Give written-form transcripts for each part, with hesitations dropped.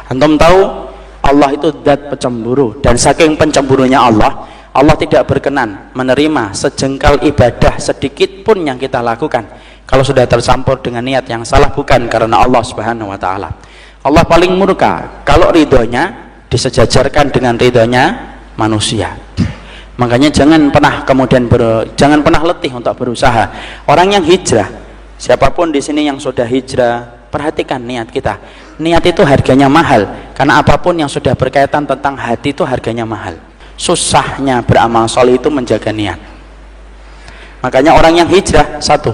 Antum tahu Allah itu zat pencemburu, dan saking pencemburunya Allah tidak berkenan menerima sejengkal ibadah sedikit pun yang kita lakukan kalau sudah tercampur dengan niat yang salah, bukan karena Allah Subhanahu wa taala. Allah paling murka kalau ridhonya disejajarkan dengan ridhonya manusia. Makanya jangan pernah letih untuk berusaha. Orang yang hijrah, siapapun di sini yang sudah hijrah, perhatikan niat kita. Niat itu harganya mahal, karena apapun yang sudah berkaitan tentang hati itu harganya mahal. Susahnya beramal soleh itu menjaga niat. Makanya orang yang hijrah, satu,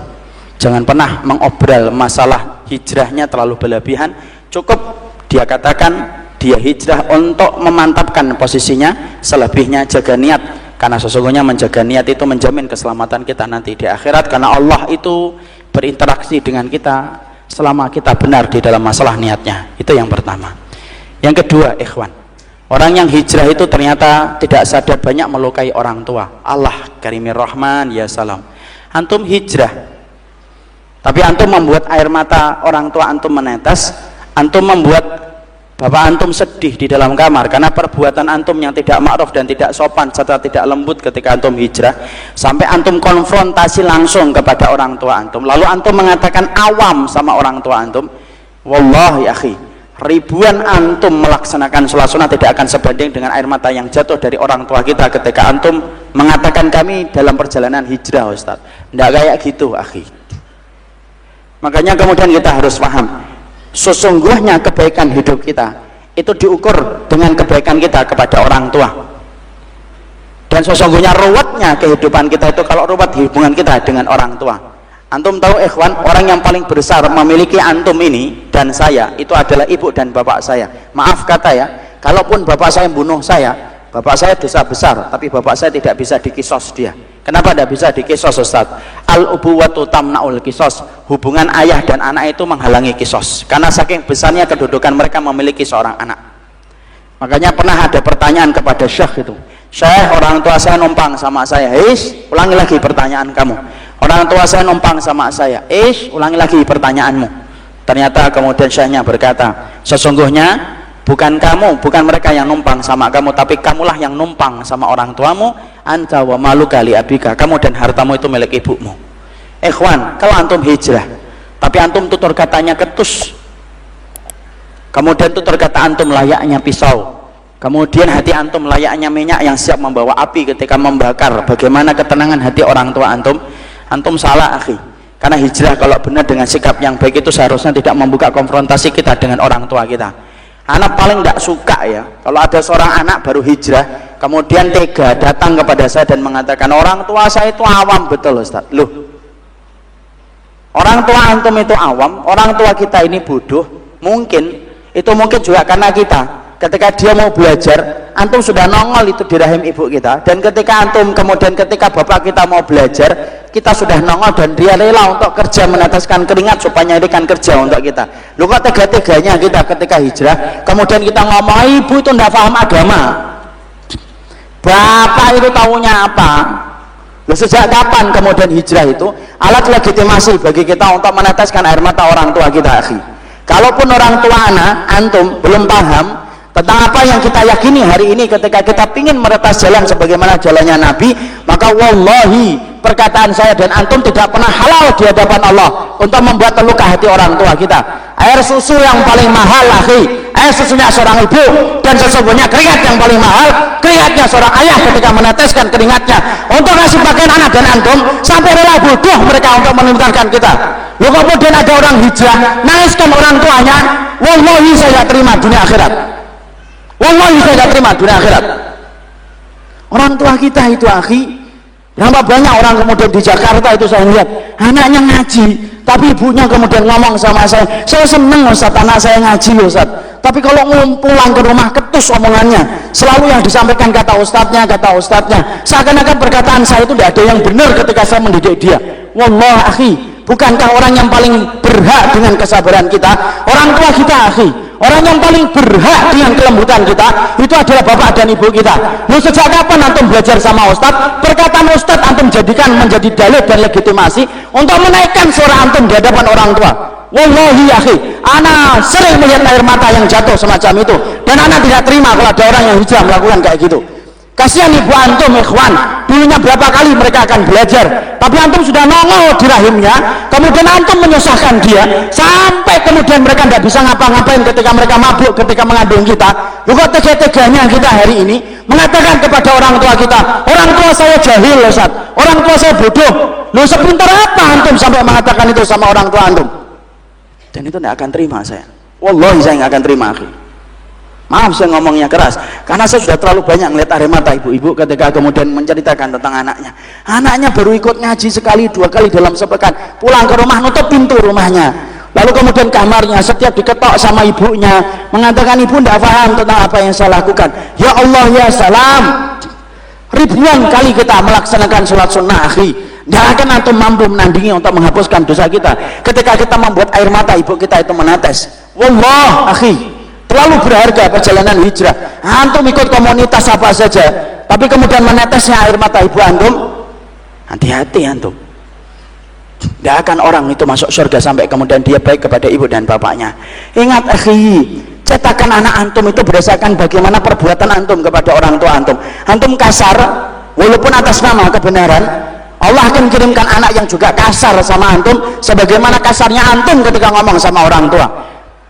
jangan pernah mengobral masalah hijrahnya terlalu berlebihan. Cukup dia katakan dia hijrah untuk memantapkan posisinya, selebihnya jaga niat, karena sesungguhnya menjaga niat itu menjamin keselamatan kita nanti di akhirat, karena Allah itu berinteraksi dengan kita selama kita benar di dalam masalah niatnya. Itu yang pertama. Yang kedua, ikhwan, orang yang hijrah itu ternyata tidak sadar banyak melukai orang tua. Allah Karimir Rahman, ya salam. Antum hijrah, tapi antum membuat air mata orang tua antum menetes, antum membuat bapak antum sedih di dalam kamar karena perbuatan antum yang tidak ma'ruf dan tidak sopan serta tidak lembut ketika antum hijrah, sampai antum konfrontasi langsung kepada orang tua antum, lalu antum mengatakan awam sama orang tua antum. Wallahi akhi, ribuan antum melaksanakan sholat sunnah tidak akan sebanding dengan air mata yang jatuh dari orang tua kita ketika antum mengatakan kami dalam perjalanan hijrah. Ustaz, tidak kayak gitu akhi. Makanya kemudian kita harus paham, sesungguhnya kebaikan hidup kita itu diukur dengan kebaikan kita kepada orang tua, dan sesungguhnya ruwetnya kehidupan kita itu kalau ruwet hubungan kita dengan orang tua. Antum tahu ikhwan, orang yang paling besar memiliki antum ini dan saya itu adalah ibu dan bapak saya. Maaf kata ya, kalaupun bapak saya bunuh saya, bapak saya dosa besar, tapi bapak saya tidak bisa dikisos dia. Kenapa tidak bisa dikisos, Ustaz? Al-ubuwatu tamna'ul kisos. Hubungan ayah dan anak itu menghalangi kisos, karena saking besarnya kedudukan mereka memiliki seorang anak. Makanya pernah ada pertanyaan kepada Syekh itu, Syekh, orang tua saya numpang sama saya. Ulangi lagi pertanyaan kamu. Orang tua saya numpang sama saya. Ulangi lagi pertanyaanmu. Ternyata kemudian Syekhnya berkata, sesungguhnya bukan kamu, bukan mereka yang numpang sama kamu, tapi kamulah yang numpang sama orang tuamu. Anta wa maluka li abika, kamu dan hartamu itu milik ibumu. Ikhwan, kalau antum hijrah tapi antum tutur katanya ketus, kemudian tutur kata antum layaknya pisau, kemudian hati antum layaknya minyak yang siap membawa api ketika membakar, bagaimana ketenangan hati orang tua antum? Antum salah akhi, karena hijrah kalau benar dengan sikap yang baik itu seharusnya tidak membuka konfrontasi kita dengan orang tua kita. Anak paling tidak suka ya kalau ada seorang anak baru hijrah kemudian tega datang kepada saya dan mengatakan orang tua saya itu awam. Betul Ustaz. Loh, orang tua antum itu awam, orang tua kita ini bodoh. Mungkin juga karena kita ketika dia mau belajar, antum sudah nongol itu di rahim ibu kita, dan ketika bapak kita mau belajar, kita sudah nongol dan dia rela untuk kerja meneteskan keringat supaya nyarikan kerja untuk kita. Lu kok tega-teganya kita ketika hijrah kemudian kita ngomong ibu itu tidak paham agama, bapak itu tahunya apa? Lu sejak kapan kemudian hijrah itu alat legitimasi bagi kita untuk meneteskan air mata orang tua kita akhi? Kalaupun orang tua antum belum paham tentang apa yang kita yakini hari ini, ketika kita ingin meretas jalan sebagaimana jalannya Nabi, maka wallahi perkataan saya dan antum tidak pernah halal di hadapan Allah untuk membuat terluka hati orang tua kita. Air susu yang paling mahal akhi, air susunya seorang ibu, dan sesungguhnya keringat yang paling mahal, keringatnya seorang ayah ketika meneteskan keringatnya untuk ngasih pakaian anak dan antum, sampai rela bodoh mereka untuk menuntaskan kita. Lalu kemudian ada orang hijrah nangiskan orang tuanya, wallahi saya terima dunia akhirat, wallahi saya terima dunia akhirat. Orang tua kita itu akhi, berapa banyak orang kemudian di Jakarta itu saya lihat anaknya ngaji, tapi ibunya kemudian ngomong sama saya seneng Ustaz anak saya ngaji Ustaz, tapi kalau pulang ke rumah ketus omongannya, selalu yang disampaikan kata ustadznya, seakan-akan perkataan saya itu tidak ada yang benar ketika saya mendidik dia. Wallah akhi, bukankah orang yang paling berhak dengan kesabaran kita orang tua kita akhi? Orang yang paling berhak dengan kelembutan kita itu adalah bapak dan ibu kita. Lalu sejak kapan antum belajar sama ustadz? Perkataan ustadz antum jadikan menjadi dalil dan legitimasi untuk menaikkan suara antum di hadapan orang tua. Wallahi ya akhi, ana sering melihat air mata yang jatuh semacam itu, dan ana tidak terima kalau ada orang yang hijrah melakukan kayak gitu. Kasihan ibu antum ikhwan, dulunya berapa kali mereka akan belajar, tapi antum sudah nongol di rahimnya, kemudian antum menyusahkan dia, sampai kemudian mereka tidak bisa ngapa-ngapain ketika mereka mabuk, ketika mengandung kita. Kok tega-teganya kita hari ini mengatakan kepada orang tua kita, orang tua saya jahil Ustaz, orang tua saya bodoh. Lu sepintar apa antum sampai mengatakan itu sama orang tua antum? Dan itu tidak akan terima saya. Wallahi saya nggak akan terima akhi. Maaf saya ngomongnya keras, karena saya sudah terlalu banyak melihat air mata ibu-ibu ketika kemudian menceritakan tentang anaknya. Anaknya baru ikut ngaji sekali, 2 kali dalam sepekan, pulang ke rumah nutup pintu rumahnya, lalu kemudian kamarnya setiap diketok sama ibunya, mengatakan ibu tidak paham tentang apa yang saya lakukan. Ya Allah ya salam, ribuan kali kita melaksanakan sholat sunnah akhi, tidak akan antum mampu menandingi untuk menghapuskan dosa kita ketika kita membuat air mata ibu kita itu menetes. Wallah akhi, terlalu berharga perjalanan hijrah. Antum ikut komunitas apa saja, tapi kemudian menetesnya air mata ibu antum, hati-hati antum. Tidak akan orang itu masuk surga sampai kemudian dia baik kepada ibu dan bapaknya. Ingat akhi, cetakan anak antum itu berdasarkan bagaimana perbuatan antum kepada orang tua antum. Antum kasar, walaupun atas nama kebenaran, Allah akan kirimkan anak yang juga kasar sama antum, sebagaimana kasarnya antum ketika ngomong sama orang tua.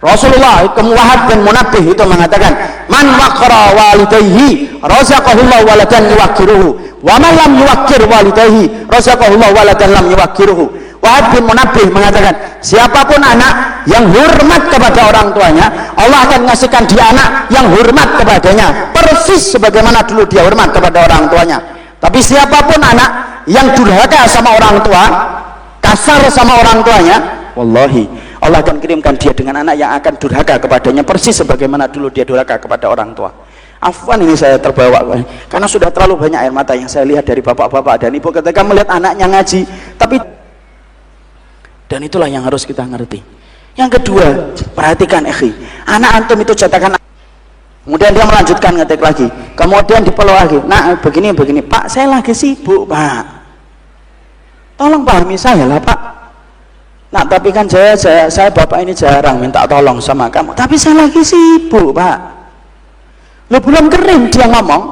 Rasulullah Wahab bin Munabbih itu mengatakan, man waqara walidayhi razaqahullahu waladan yuwaqqiruhu wa man lam yuwaqqir walidayhi razaqahullahu waladan lam yuwaqqiruhu. Wahab bin Munabbih mengatakan, siapapun anak yang hormat kepada orang tuanya, Allah akan ngasihkan dia anak yang hormat kepadanya persis sebagaimana dulu dia hormat kepada orang tuanya. Tapi siapapun anak yang durhaka sama orang tua, kasar sama orang tuanya, wallahi Allah akan kirimkan dia dengan anak yang akan durhaka kepadanya persis sebagaimana dulu dia durhaka kepada orang tua. Afwan ini saya terbawa karena sudah terlalu banyak air mata yang saya lihat dari bapak-bapak dan ibu ketika melihat anaknya ngaji. Tapi dan itulah yang harus kita ngerti. Yang kedua, perhatikan akhi, anak antum itu cetakan. Kemudian dia melanjutkan ngetik lagi, kemudian dipeluk lagi, nah begini Pak, saya lagi sibuk Pak, tolong pahami saya lah Pak. Nah tapi kan saya bapak ini jarang minta tolong sama kamu, tapi saya lagi sibuk Pak. Loh, belum kering dia ngomong,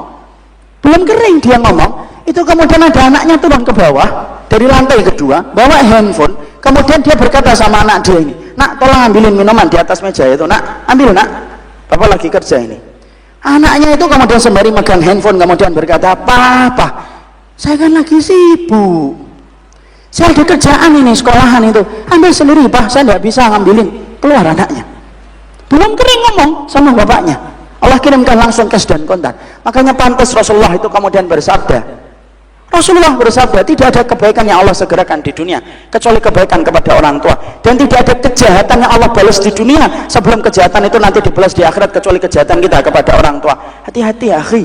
itu kemudian ada anaknya turun ke bawah dari lantai kedua, bawa handphone, kemudian dia berkata sama anak dia ini, nak tolong ambilin minuman di atas meja itu, nak ambil nak, bapak lagi kerja ini. Anaknya itu kemudian sembari megang handphone kemudian berkata, Papa, saya kan lagi sibuk, saya ada kerjaan ini, sekolahan itu, ambil sendiri Pak, saya tidak bisa ngambilin. Keluar anaknya, belum kering ngomong sama bapaknya, Allah kirimkan langsung cash dan kontan. Makanya pantas Rasulullah itu kemudian bersabda, tidak ada kebaikan yang Allah segerakan di dunia kecuali kebaikan kepada orang tua, dan tidak ada kejahatan yang Allah balas di dunia sebelum kejahatan itu nanti dibalas di akhirat kecuali kejahatan kita kepada orang tua. Hati-hati akhi,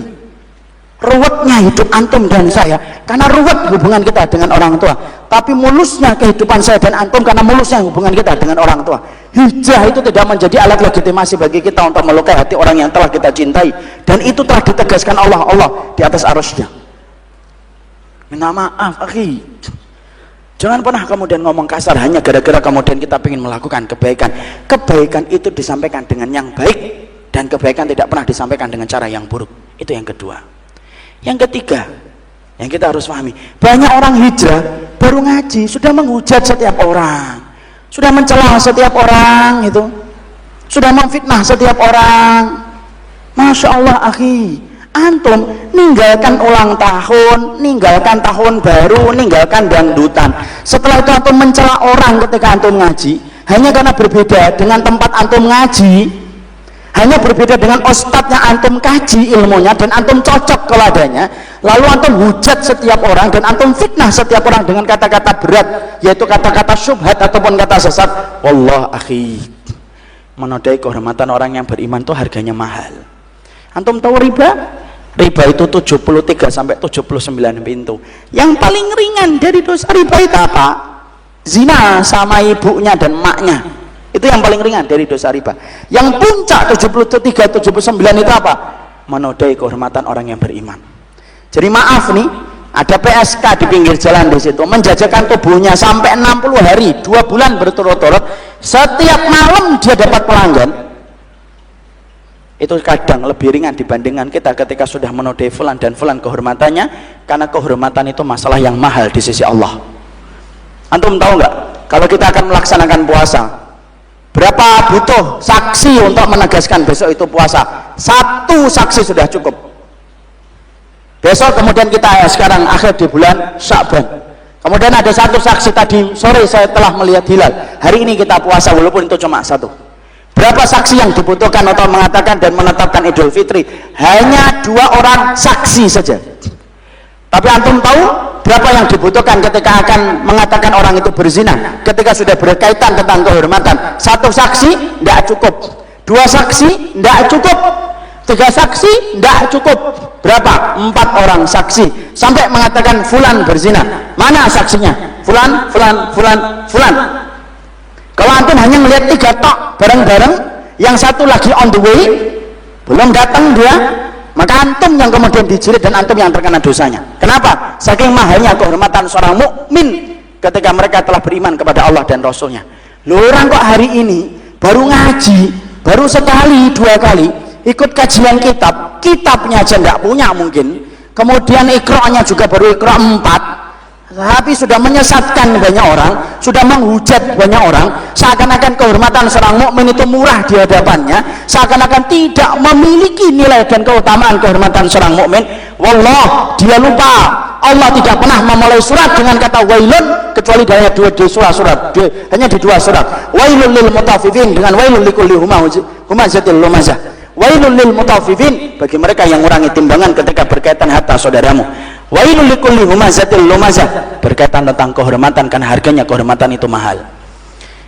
ruwetnya hidup antum dan saya karena ruwet hubungan kita dengan orang tua, tapi mulusnya kehidupan saya dan antum karena mulusnya hubungan kita dengan orang tua. Hijrah itu tidak menjadi alat legitimasi bagi kita untuk melukai hati orang yang telah kita cintai, dan itu telah ditegaskan Allah di atas arasy-Nya. Minta maaf akhi, jangan pernah kemudian ngomong kasar hanya gara-gara kemudian kita ingin melakukan kebaikan. Kebaikan itu disampaikan dengan yang baik, dan kebaikan tidak pernah disampaikan dengan cara yang buruk. Itu yang kedua. Yang ketiga yang kita harus pahami, banyak orang hijrah baru ngaji sudah menghujat setiap orang, sudah mencela setiap orang, itu sudah memfitnah setiap orang. Masya Allah akhi, antum ninggalkan ulang tahun, ninggalkan tahun baru, ninggalkan dangdutan, setelah itu antum mencela orang ketika antum ngaji hanya karena berbeda dengan tempat antum ngaji, hanya berbeda dengan ustadznya antum kaji ilmunya dan antum cocok keladanya, lalu antum hujat setiap orang dan antum fitnah setiap orang dengan kata-kata berat, yaitu kata-kata syubhat ataupun kata sesat. Wallah akhi, menodai kehormatan orang yang beriman itu harganya mahal. Antum tahu riba? Riba itu 73 sampai 79 pintu. Yang paling ringan dari dosa riba itu apa? Zina sama ibunya dan maknya. Itu yang paling ringan dari dosa riba. Yang puncak 73, 79 itu apa? Menodai kehormatan orang yang beriman. Jadi maaf nih, ada PSK di pinggir jalan di situ, menjajakan tubuhnya sampai 60 hari, 2 bulan berturut-turut, setiap malam dia dapat pelanggan, itu kadang lebih ringan dibandingkan kita ketika sudah menodai fulan dan fulan kehormatannya, karena kehormatan itu masalah yang mahal di sisi Allah. Antum tahu nggak, kalau kita akan melaksanakan puasa, berapa butuh saksi untuk menegaskan besok itu puasa? 1 saksi sudah cukup. Besok kemudian kita sekarang akhir di bulan Sya'ban, kemudian ada 1 saksi, tadi sore saya telah melihat hilal, hari ini kita puasa walaupun itu cuma 1. Berapa saksi yang dibutuhkan untuk mengatakan dan menetapkan Idul Fitri? Hanya 2 orang saksi saja. Tapi antum tahu berapa yang dibutuhkan ketika akan mengatakan orang itu berzina, ketika sudah berkaitan tentang kehormatan? 1 saksi tidak cukup, 2 saksi tidak cukup, 3 saksi tidak cukup, berapa? 4 orang saksi sampai mengatakan fulan berzina. Mana saksinya? Fulan, fulan, fulan, fulan. Kalau antum hanya melihat 3 tok bareng-bareng, yang 1 lagi on the way, belum datang dia, maka antum yang kemudian dijilid dan antum yang terkena dosanya. Kenapa? Saking mahalnya kehormatan seorang mukmin ketika mereka telah beriman kepada Allah dan Rasulnya. Loh, orang kok hari ini baru ngaji, baru sekali 2 kali ikut kajian kitab, kitabnya aja nggak punya mungkin, kemudian ikra'nya juga baru ikra' 4, tapi sudah menyesatkan banyak orang, sudah menghujat banyak orang, seakan-akan kehormatan seorang mukmin itu murah di hadapannya, seakan-akan tidak memiliki nilai dan keutamaan kehormatan seorang mukmin. Wallah, dia lupa Allah tidak pernah memulai surat dengan kata wailun kecuali hanya di surat, hanya di 2 surat. Wailul lil mutaffifin dengan wailul likulli humazatil lumazah. Wailul lil mutaffifin bagi mereka yang mengurangi timbangan ketika berkaitan harta saudaramu. Wailul likulli humazatil lumazah berkaitan tentang kehormatan, karena harganya kehormatan itu mahal.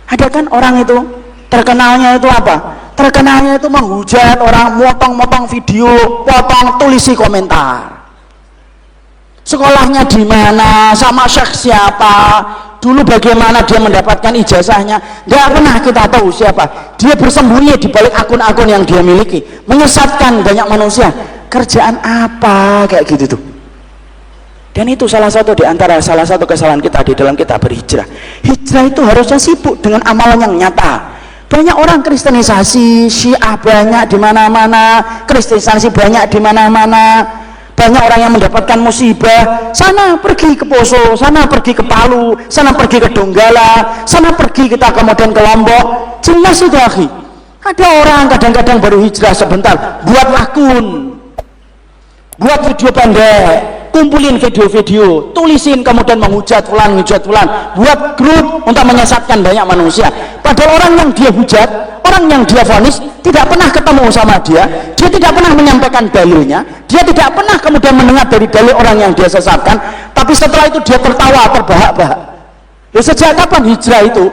Ada kan orang itu terkenalnya itu apa? Terkenalnya itu menghujat orang, motong-motong video, potong, tulisi komentar. Sekolahnya di mana, sama syekh siapa, dulu bagaimana dia mendapatkan ijazahnya, nggak pernah kita tahu siapa. Dia bersembunyi di balik akun-akun yang dia miliki, menyesatkan banyak manusia. Kerjaan apa kayak gitu tuh? Dan itu salah satu kesalahan kita di dalam kita berhijrah. Hijrah itu harusnya sibuk dengan amalan yang nyata. Banyak orang kristenisasi, Syiah banyak di mana-mana, kristenisasi banyak di mana-mana. Banyak orang yang mendapatkan musibah, sana pergi ke Poso, sana pergi ke Palu, sana pergi ke Donggala, sana pergi kita kemudian ke Lombok. Jelas itu akhi. Ada orang kadang-kadang baru hijrah sebentar, buat akun, buat video pendek, kumpulin video-video, tulisin kemudian menghujat fulan, buat grup untuk menyesatkan banyak manusia. Padahal orang yang dia hujat, orang yang dia vonis, tidak pernah ketemu sama dia tidak pernah menyampaikan dalilnya, dia tidak pernah kemudian mendengar dari dalil orang yang dia sesatkan, tapi setelah itu dia tertawa, terbahak-bahak. Sejak kapan hijrah itu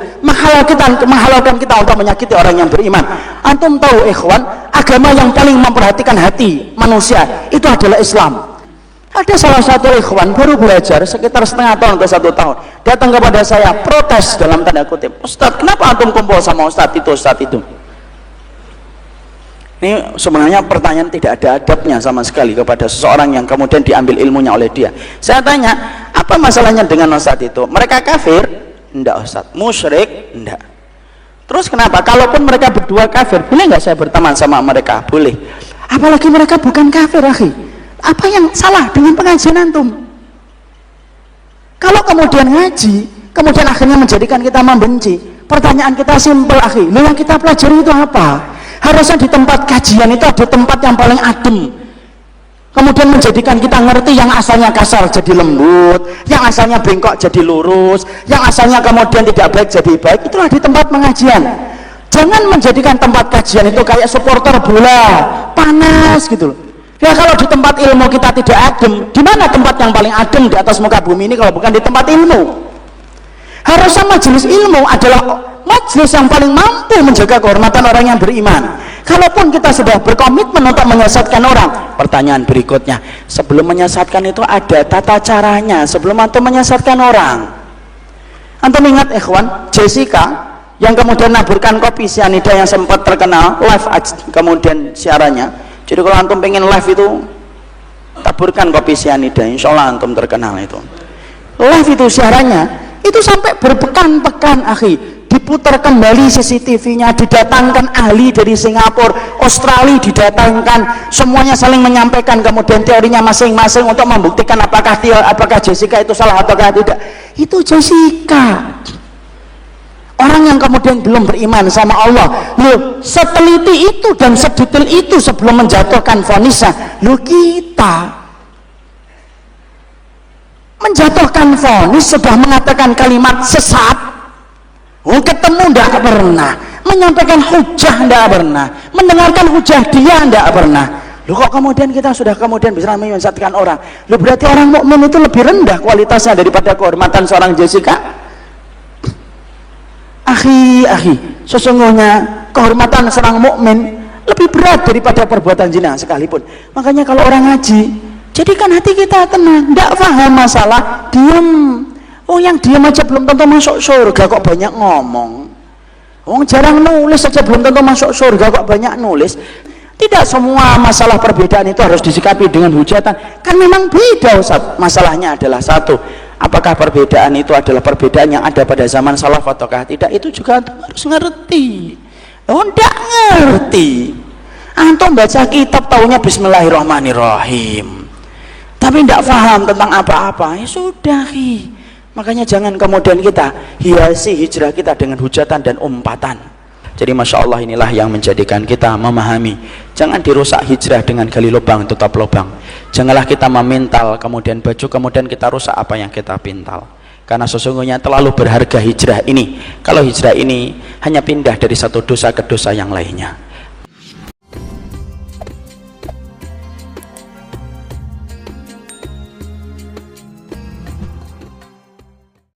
menghalalkan kita untuk menyakiti orang yang beriman? Antum tahu ikhwan, agama yang paling memperhatikan hati manusia itu adalah Islam. Ada salah satu ikhwan baru belajar sekitar setengah tahun ke 1 tahun, datang kepada saya protes dalam tanda kutip, Ustadz, kenapa antum kumpul sama Ustadz itu? Ini sebenarnya pertanyaan tidak ada adabnya sama sekali kepada seseorang yang kemudian diambil ilmunya oleh dia. Saya tanya, apa masalahnya dengan Ustadz itu? Mereka kafir? Enggak Ustadz. Musyrik? Enggak. Terus kenapa? Kalaupun mereka berdua kafir, boleh nggak saya berteman sama mereka? Boleh. Apalagi mereka bukan kafir, akhi. Apa yang salah dengan pengajian antum? Kalau kemudian ngaji, kemudian akhirnya menjadikan kita membenci, pertanyaan kita simpel, akhi. Lalu yang kita pelajari itu apa? Harusnya di tempat kajian itu ada tempat yang paling adem, kemudian menjadikan kita ngerti yang asalnya kasar jadi lembut, yang asalnya bengkok jadi lurus, yang asalnya kemudian tidak baik jadi baik. Itulah di tempat pengajian. Jangan menjadikan tempat kajian itu kayak supporter bola, panas gitu loh. Ya kalau di tempat ilmu kita tidak adem, di mana tempat yang paling adem di atas muka bumi ini kalau bukan di tempat ilmu? Harusnya majelis ilmu adalah majelis yang paling mampu menjaga kehormatan orang yang beriman. Kalaupun kita sudah berkomitmen untuk menyesatkan orang, pertanyaan berikutnya, sebelum menyesatkan itu ada tata caranya. Sebelum antum menyesatkan orang, antum ingat ikhwan, Jessica yang kemudian naburkan kopi sianida yang sempat terkenal live kemudian siarannya. Jadi kalau antum pengen live itu taburkan kopi sianida, insya Allah antum terkenal itu. Live itu siarannya itu sampai berpekan-pekan, akhi, diputar kembali CCTV-nya, didatangkan ahli dari Singapura, Australia didatangkan, semuanya saling menyampaikan kemudian teorinya masing-masing untuk membuktikan apakah Jessica itu salah ataukah tidak. Itu Jessica. Orang yang kemudian belum beriman sama Allah, loh, seteliti itu dan sedetail itu sebelum menjatuhkan vonisnya. Loh, kita menjatuhkan vonis sudah mengatakan kalimat sesat, ketemu tidak pernah, menyampaikan hujah tidak pernah, mendengarkan hujah dia tidak pernah. Loh, kok kemudian kita sudah kemudian bisa menyesatkan orang? Loh, berarti orang mukmin itu lebih rendah kualitasnya daripada kehormatan seorang Jessica? Akhi, sesungguhnya kehormatan seorang mukmin lebih berat daripada perbuatan zina sekalipun. Makanya kalau orang ngaji, jadikan hati kita tenang, tidak paham masalah, diam. Oh, yang diam aja belum tentu masuk surga, kok banyak ngomong. Oh, jarang nulis saja belum tentu masuk surga, kok banyak nulis. Tidak semua masalah perbedaan itu harus disikapi dengan hujatan. Kan memang beda, Ustaz. Masalahnya adalah satu, apakah perbedaan itu adalah perbedaan yang ada pada zaman salaf ataukah tidak? Itu juga antum harus ngerti. Oh, tidak ngerti. Antum baca kitab taunya Bismillahirrahmanirrahim, tapi tidak paham tentang apa-apa. Ya sudah, makanya jangan kemudian kita hiasi hijrah kita dengan hujatan dan umpatan. Jadi Masya Allah, inilah yang menjadikan kita memahami, jangan dirusak hijrah dengan gali lubang tutup lubang. Janganlah kita memintal kemudian baju, kemudian kita rusak apa yang kita pintal. Karena sesungguhnya terlalu berharga hijrah ini, kalau hijrah ini hanya pindah dari satu dosa ke dosa yang lainnya.